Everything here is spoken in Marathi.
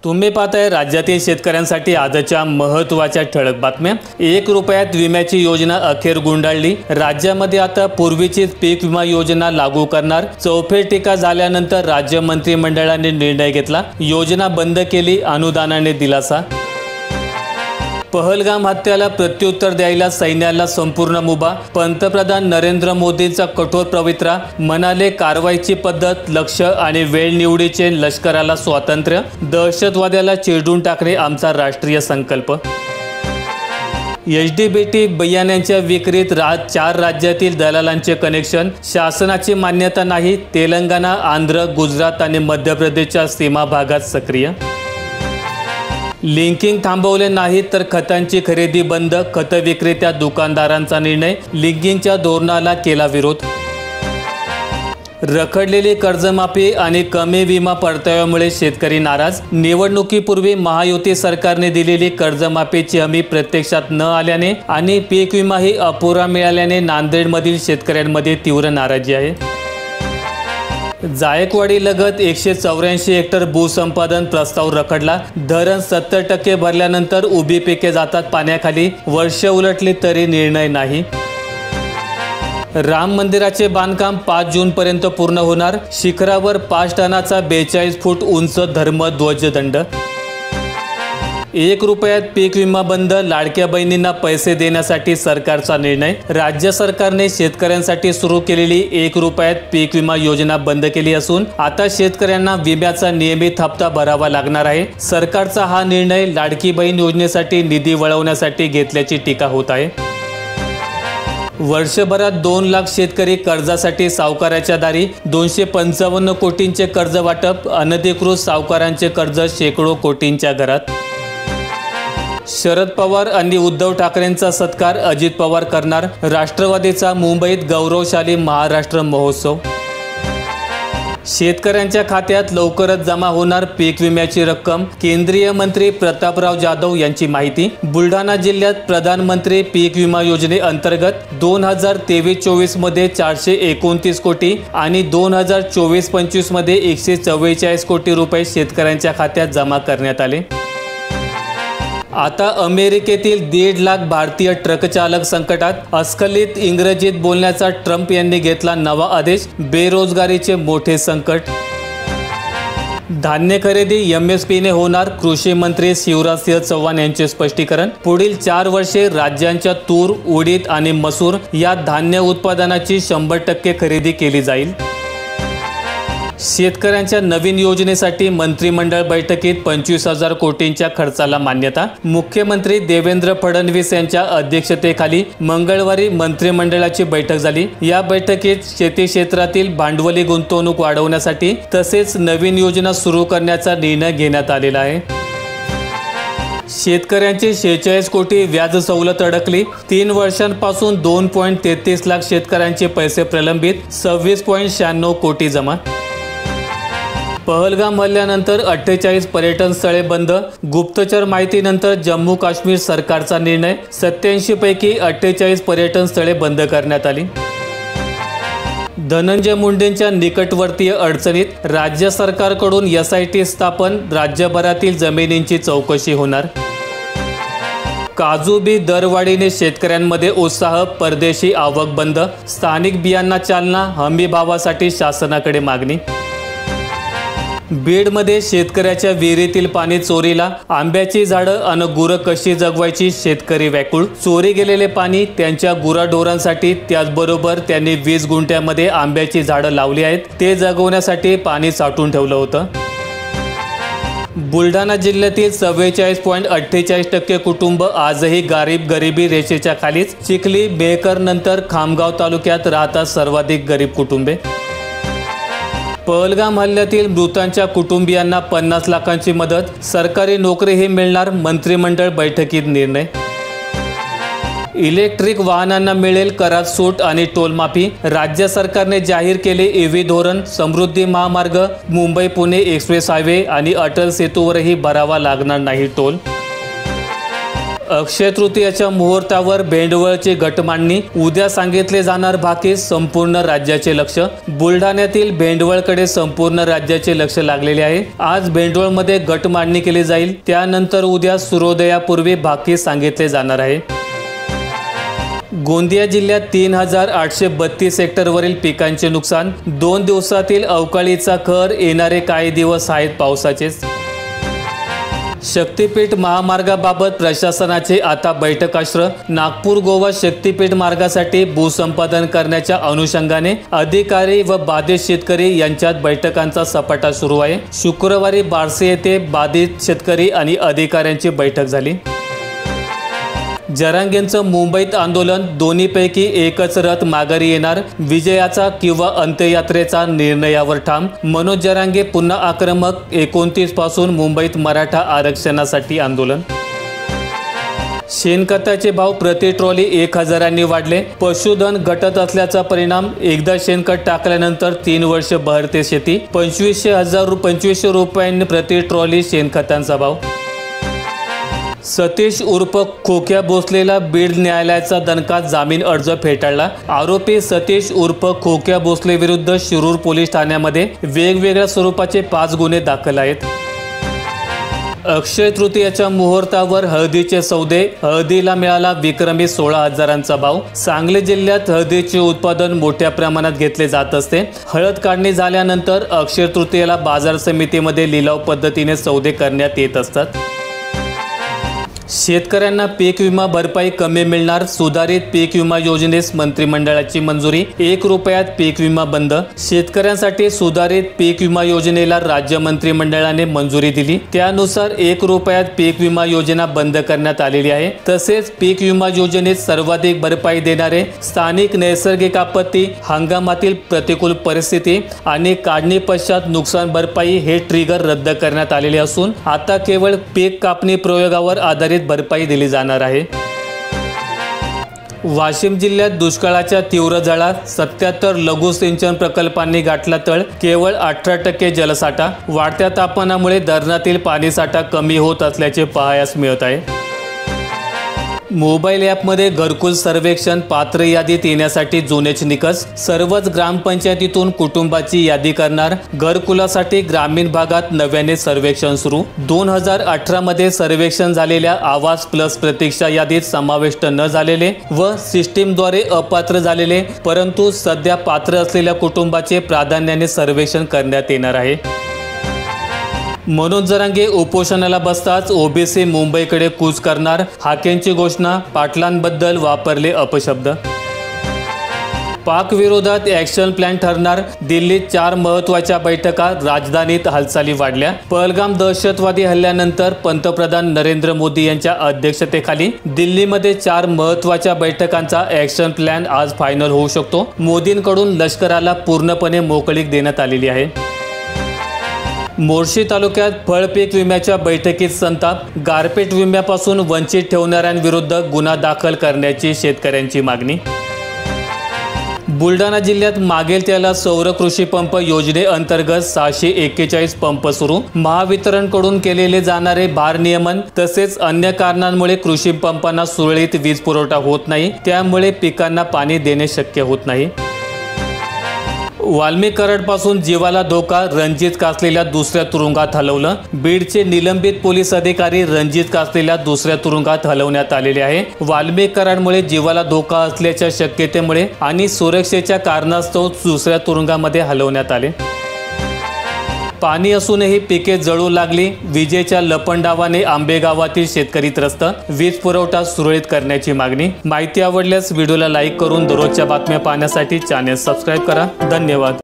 तुम्ही पाहताय राज्यातील शेतकऱ्यांसाठी आजच्या महत्त्वाच्या ठळक बातम्या। 1 रुपयात विम्याची योजना अखेर गुंडाळली। राज्यामध्ये आता पूर्वीचीच पीक विमा योजना लागू करणार। चौफेर टीका झाल्यानंतर राज्य मंत्रिमंडळाने निर्णय घेतला। योजना बंद केली, अनुदानाने दिलासा। पहलगाम हत्याला प्रत्युत्तर द्यायला सैन्याला संपूर्ण मुभा। पंतप्रधान नरेंद्र मोदींचा कठोर पवित्रा, म्हणाले कारवाईची पद्धत, लक्ष आणि वेळ निवडीचे लष्कराला स्वातंत्र्य। दहशतवाद्याला चिरडून टाकणे आमचा राष्ट्रीय संकल्प। एचडीबीटी बियाण्यांच्या विक्रीत 4 राज्यातील दलालांचे कनेक्शन, शासनाची मान्यता नाही। तेलंगणा, आंध्र, गुजरात आणि मध्य प्रदेशच्या सीमा भागात सक्रिय। लिंकिंग थांबवले नाही तर खतांची खरेदी बंद, खत विक्रेत्या दुकानदारांचा निर्णय। लिंकिंगच्या धोरणाला केला विरोध। रखडलेली कर्जमाफी आणि कमी विमा परताव्यामुळे शेतकरी नाराज। निवडणुकीपूर्वी महायुती सरकारने दिलेली कर्जमाफीची हमी प्रत्यक्षात न आल्याने आणि पीक विमाही अपुरा मिळाल्याने नांदेडमधील शेतकऱ्यांमध्ये तीव्र नाराजी आहे। जायकवाडी लगत 184 हेक्टर भूसंपादन प्रस्ताव रखडला। धरण 70% भरल्यानंतर उभी पिके जातात पाण्याखाली। वर्ष उलटली तरी निर्णय नाही। राम मंदिराचे बांधकाम 5 जूनपर्यंत पूर्ण होणार। शिखरावर 5 टनाचा 42 फूट उंच धर्मध्वजदंड। 1 रुपयात पीक विमा बंद, लाडक्या बहिणींना पैसे देण्यासाठी सरकारचा निर्णय। राज्य सरकारने शेतकऱ्यांसाठी सुरू केलेली 1 रुपयात पीक विमा योजना बंद केली असून आता शेतकऱ्यांना विम्याचा नियमित हप्ता भरावा लागणार आहे। सरकारचा हा निर्णय लाडकी बहीण योजनेसाठी निधी वळवण्यासाठी घेतल्याची टीका होत आहे। वर्षभरात 2 लाख शेतकरी कर्जासाठी सावकाराच्या दारी। 255 कोटींचे कर्ज वाटप, अनधिकृत सावकारांचे कर्ज शेकडो कोटींच्या घरात। शरद पवार आणि उद्धव ठाकरेंचा सत्कार, अजित पवार करणार। राष्ट्रवादीचा मुंबईत गौरवशाली महाराष्ट्र महोत्सव। शेतकऱ्यांच्या खात्यात लवकरच जमा होणार पीक विम्याची रक्कम, केंद्रीय मंत्री प्रतापराव जाधव यांची माहिती। बुलढाणा जिल्ह्यात प्रधानमंत्री पीक विमा योजनेअंतर्गत 2023-24 मध्ये 429 कोटी आणि 2024-25 मध्ये 144 कोटी रुपये शेतकऱ्यांच्या खात्यात जमा करण्यात आले। आता अमेरिकेतील 1.5 लाख भारतीय ट्रक चालक संकटात। अस्खलित इंग्रजीत बोलण्याचा ट्रम्प यांनी घेतला नवा आदेश। बेरोजगारीचे मोठे संकट। धान्य खरेदी MSPने होणार, कृषी मंत्री शिवराजसिंह चौहान यांचे स्पष्टीकरण। पुढील 4 वर्षे राज्यांच्या तूर, उडीद आणि मसूर या धान्य उत्पादनाची 100% खरेदी केली जाईल। शेतकऱ्यांच्या नवीन योजनेसाठी मंत्रिमंडळ बैठकीत 25,000 कोटींच्या खर्चाला मान्यता। मुख्यमंत्री देवेंद्र फडणवीस यांच्या अध्यक्षतेखाली मंगळवारी मंत्रिमंडळाची बैठक झाली। या बैठकीत शेती क्षेत्रातील भांडवली गुंतवणूक वाढवण्यासाठी तसेच नवीन योजना सुरू करण्याचा निर्णय घेण्यात आलेला आहे। शेतकऱ्यांची 46 कोटी व्याज सवलत अडकली। 3 वर्षांपासून 2.33 लाख शेतकऱ्यांचे पैसे प्रलंबित, 26.96 कोटी जमा। पहलगाम हल्ल्यानंतर 48 पर्यटन स्थळे बंद। गुप्तचर माहितीनंतर जम्मू काश्मीर सरकारचा निर्णय। 87 पैकी 48 पर्यटन स्थळे बंद करण्यात आली। धनंजय मुंडेंच्या निकटवर्तीय अडचणीत, राज्य सरकारकडून SIT स्थापन, राज्यभरातील जमिनींची चौकशी होणार। काजू बी दरवाढीने शेतकऱ्यांमध्ये उत्साह, परदेशी आवक बंद। स्थानिक बियांना चालना, हमी भावासाठी शासनाकडे मागणी। बीडमध्ये शेतकऱ्याच्या विहिरीतील पाणी चोरीला, आंब्याची झाडं अन गुरं कशी जगवायची, शेतकरी व्याकुळ। चोरी गेलेले पाणी त्यांच्या गुराढोरांसाठी, त्याचबरोबर त्यांनी 20 गुंठ्यामध्ये आंब्याची झाडं लावली आहेत, ते जगवण्यासाठी पाणी साठवून ठेवलं होतं। बुलढाणा जिल्ह्यातील 44.48% कुटुंब आजही गरिबी रेषेच्या खालीच। चिखली, बेकर नंतर खामगाव तालुक्यात राहतात सर्वाधिक गरीब कुटुंबे। पहलगाम हल्ल्यातील मृतांच्या कुटुंबियांना 50 लाखांची मदत, सरकारी नोकरीही मिळणार, मंत्रिमंडळ बैठकीत निर्णय। इलेक्ट्रिक वाहनांना मिळेल करात सूट आणि टोलमाफी, राज्य सरकारने जाहीर केले EV धोरण। समृद्धी महामार्ग, मुंबई पुणे एक्सप्रेस हायवे आणि अटल सेतूवरही भरावा लागणार नाही टोल। अक्षय तृतीयाच्या मुहूर्तावर भेंडवळची घटमांडणी, उद्या सांगितले जाणार भाकीस, संपूर्ण राज्याचे लक्ष. बुलढाण्यातील भेंडवळकडे संपूर्ण राज्याचे लक्ष लागलेले आहे. आज भेंडवळमध्ये घटमांडणी केली जाईल, त्यानंतर उद्या सूर्योदयापूर्वी भाकीस सांगितले जाणार आहे. गोंदिया जिल्ह्यात 3832 हेक्टरवरील पिकांचे नुकसान. 2 दिवसातील अवकाळीचा कहर, येणारे काही दिवस आहेत पावसाचेच. शक्तीपीठ महामार्गाबाबत प्रशासनाचे आता बैठकास्त्र. नागपूर गोवा शक्तीपीठ मार्गासाठी भूसंपादन करण्याच्या अनुषंगाने अधिकारी व बाधित शेतकरी यांच्यात बैठकांचा सपाटा सुरू आहे. शुक्रवारी बार्शी येथे बाधित शेतकरी आणि अधिकाऱ्यांची बैठक झाली. जरांगेंचं मुंबईत आंदोलन, दोन्हीपैकी एकच रथ माघारी येणार. विजयाचा किंवा अंत्ययात्रेचा निर्णयावर ठाम. मनोज जरांगे पुन्हा आक्रमक. 29 पासून मुंबईत मराठा आरक्षणासाठी आंदोलन. शेणखताचे भाव प्रति ट्रॉली 1000 वाढले. पशुधन घटत असल्याचा परिणाम. एकदा शेणखत टाकल्यानंतर 3 वर्ष बहरते शेती. 2500 रुपयांनी प्रति ट्रॉली शेणखतांचा भाव. सतीश उर्फ खोक्या भोसलेला बीड न्यायालयाचा दणका, जामीन अर्ज फेटाळला. आरोपी सतीश उर्फ खोक्या भोसले विरुद्ध शिरूर पोलीस ठाण्यामध्ये वेगवेगळ्या स्वरूपाचे 5 गुन्हे दाखल आहेत. अक्षय तृतीयाच्या मुहूर्तावर हळदीचे सौदे. हळदीला मिळाला विक्रमी 16,000चा भाव. सांगली जिल्ह्यात हळदीचे उत्पादन मोठ्या प्रमाणात घेतले जात असते. हळद काढणी झाल्यानंतर अक्षय तृतीयाला बाजार समितीमध्ये लिलाव पद्धतीने सौदे करण्यात येत असतात. शेतकऱ्यांना पीक विमा भरपाई कमी मिळणार. सुधारित पीक विमा योजनेस मंत्रिमंडळाची मंजुरी. 1 रुपयात पीक विमा बंद. शेतकऱ्यांसाठी सुधारित पीक विमा योजनेला राज्य मंत्रिमंडळाने मंजुरी दिली. त्यानुसार 1 रुपयात पीक विमा योजना बंद करण्यात आलेली आहे. तसेच पीक विमा योजनेत सर्वाधिक भरपाई देणारे स्थानिक नैसर्गिक आपत्ती, हंगामातील प्रतिकूल परिस्थिती आणि काढणी पश्चात नुकसान भरपाई हे ट्रिगर रद्द करण्यात आलेले असून आता केवळ पीक कापणी प्रयोगावर आधारित भरपाई दिली जाणार आहे. वाशिम जिल्ह्यात दुष्काळाच्या तीव्र झळा. 77 लघु सिंचन प्रकल्पांनी गाठला तळ. केवळ 18% जलसाठा. वाढत्या तापमानामुळे धरणातील पाणीसाठा कमी होत असल्याचे पाहायला मिळत आहे. मोबाईल ॲपमध्ये घरकुल सर्वेक्षण. पात्र यादीत येण्यासाठी जुनेच निकष. सर्वच ग्रामपंचायतीतून कुटुंबाची यादी करणार. घरकुलासाठी ग्रामीण भागात नव्याने सर्वेक्षण सुरू. 2018 मध्ये सर्वेक्षण झालेल्या आवास प्लस प्रतीक्षा यादीत समाविष्ट न झालेले व सिस्टीमद्वारे अपात्र झालेले परंतु सध्या पात्र असलेल्या कुटुंबाचे प्राधान्याने सर्वेक्षण करण्यात येणार आहे. मनोज जरांगे उपोषणाला बसताच ओबीसी मुंबईकडे कूच करणार. हाकेंची घोषणा. पाटलांबद्दल वापरले अपशब्द. पाक विरोधात ॲक्शन प्लॅन ठरणार. दिल्लीत 4 महत्त्वाच्या बैठका. राजधानीत हालचाली वाढल्या. पहलगाम दहशतवादी हल्ल्यानंतर पंतप्रधान नरेंद्र मोदी यांच्या अध्यक्षतेखाली दिल्लीमध्ये 4 महत्त्वाच्या बैठकांचा ॲक्शन प्लॅन आज फायनल होऊ शकतो. मोदींकडून लष्कराला पूर्णपणे मोकळीक देण्यात आलेली आहे. मोर्शी तालुक्यात फळपीक विम्याच्या बैठकीत संताप. गारपीट विम्यापासून वंचित ठेवणाऱ्यांविरुद्ध गुन्हा दाखल करण्याची शेतकऱ्यांची मागणी. बुलढाणा जिल्ह्यात मागेल त्याला सौर कृषी पंप योजनेअंतर्गत 641 पंप सुरू. महावितरणकडून केलेले जाणारे भारनियमन तसेच अन्य कारणांमुळे कृषी पंपांना सुरळीत वीज पुरवठा होत नाही. त्यामुळे पिकांना पाणी देणे शक्य होत नाही. वाल्मिक कराडपासून जीवाला धोका. रणजित कासलेला दुसऱ्या तुरुंगात हलवलं. बीडचे निलंबित पोलीस अधिकारी रणजित कासलेला दुसऱ्या तुरुंगात हलवण्यात आलेले आहे. वाल्मिक कराडमुळे जीवाला धोका असल्याच्या शक्यतेमुळे आणि सुरक्षेच्या कारणास्तव दुसऱ्या तुरुंगामध्ये हलवण्यात आले. पाणी असूनही पिके जळू लागली. विजेच्या लपंडावाने आंबेगावातील शेतकरी त्रस्त. वीज पुरवठा सुरळीत करण्याची मागणी. माहिती आवडल्यास व्हिडिओला लाईक करून दररोजच्या बातम्या पाहण्यासाठी चॅनेल सबस्क्राईब करा. धन्यवाद.